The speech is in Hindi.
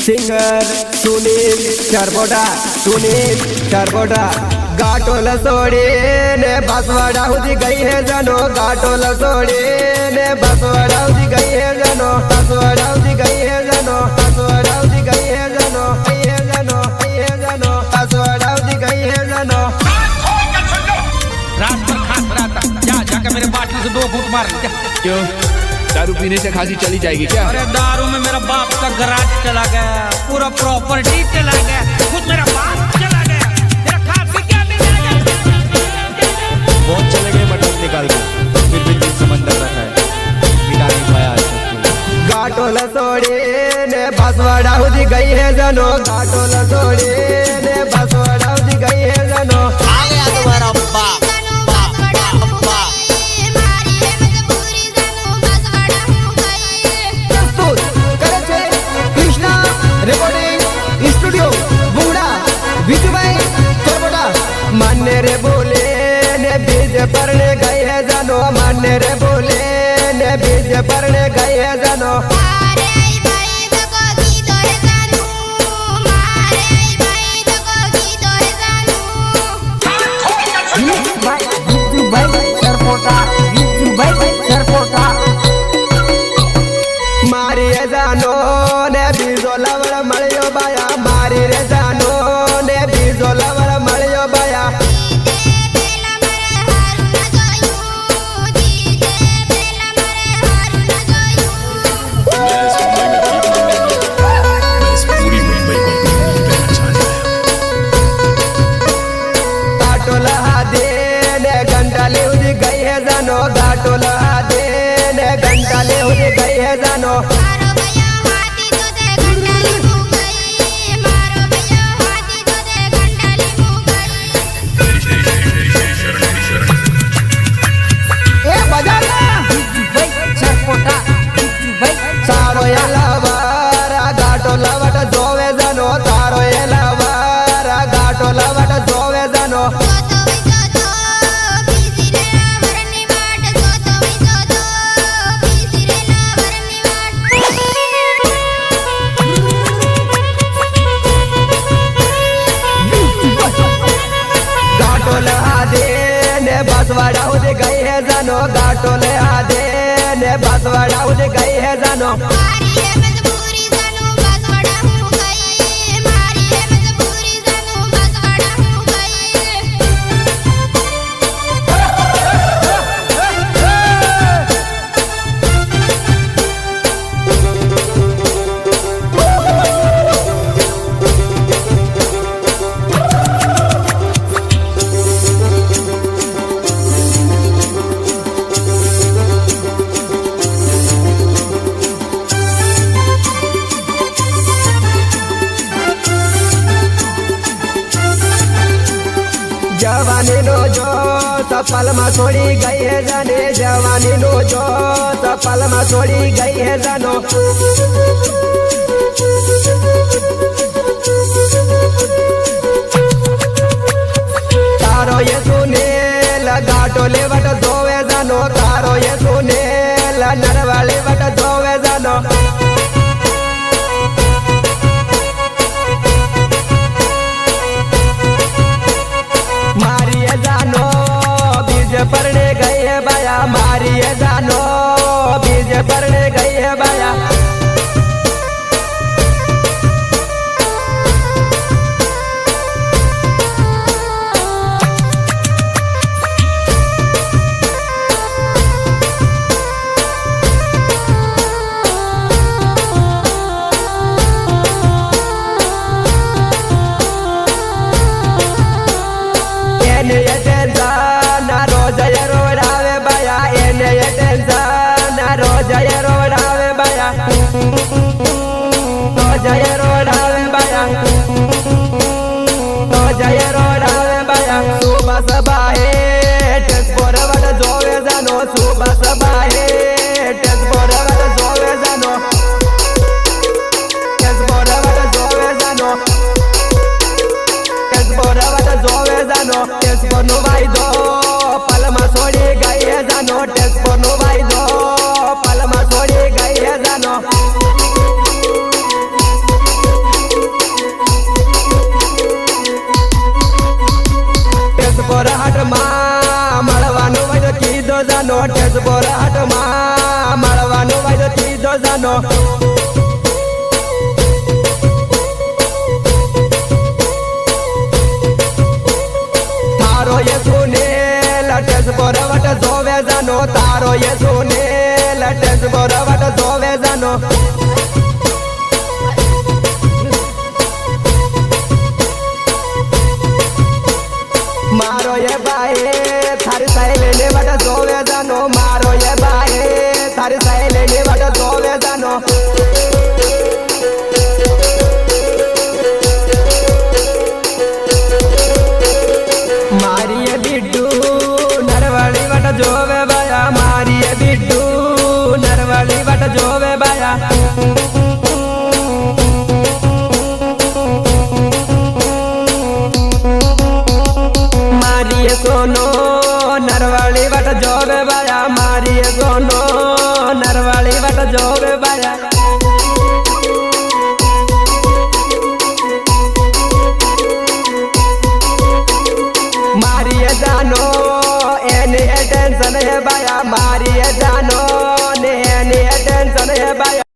सिंगर सुनील चरबोटा गाटोल सोड़ी ने बसवाड़ा हुई गई है जनो गाटोल सोड़ी ने बसवाड़ा हुई गई है जनो बसवाड़ा हुई गई है जनो बसवाड़ा हुई गई है जनो बसवाड़ा हुई गई है जनो रात पर खास रात जाकर मेरे बाटली से 2 घूंट मार ले। क्यों दारू पीने से खांसी चली जाएगी क्या? अरे दारू में मेरा बाप का गराज चला गया, पूरा प्रॉपर्टी चला गया, खुद मेरा बाप चला गया, तेरा खांसी क्या नहीं जाएगा? बहुत चले गए मटन निकाल के, फिर भी दिल समंदर रखा है, मिटा नहीं पाया आज तक। गाटोल सोड़ी ने बसवाड़ा हुई गई है जनो गाटोल सोड़ी ने बसवाड़ा हुई गई है जनो आ गया तुम्हारा बाप मान्य रे बोले ने बीज पड़ने गए है जानो मान्य रे बोले ने बीज पड़ने गए है जानो मारी रे जानो ने बीजो लवड़ मलियो बाया मारी रे जानो ने बीजो लवड़ मलियो बाया गाटोल दे ने घंटा ले हुई गई है जानो सारो एलावारा गाटोल वट जोवे जानो सारो एलावारा गाटोल वट जोवे जानो बसवाड़ा उठ गई है जानो गाटोल आदे ने बसवाड़ा उठ गई है जानो जवानी नो जो सफल में छोड़ी गई है जाने जवानी नो जो सफल में छोड़ी गई है जानो तारो ये सुने गाटोले वट धोवे जानो तारो ये सुने नरवाले वट धोवे जानो मारिए जानो बीज पड़ने गई है बाया मारिए जानो बीज पड़ने गई है बाया रोज जानो तारो ये सुने लटेस बरवट जोवे जानो तारो ये सुने लटेस बरवट जोवे जानो मारो ये बाए थारी साइले ने बट जोवे जानो मारो ये बाए थारी साइले ने बट जोवे जानो मारिए बिट्टू नरवाली बट जोवे बाया मारिए बिट्टू नरवाली बट जोवे बाया मारिए सोनो नरवाली बट जोवे बाया मारिए सोनो नरवाली बट जोवे बाया मारिए जानो एने टेंशन है बाया मारिए जानो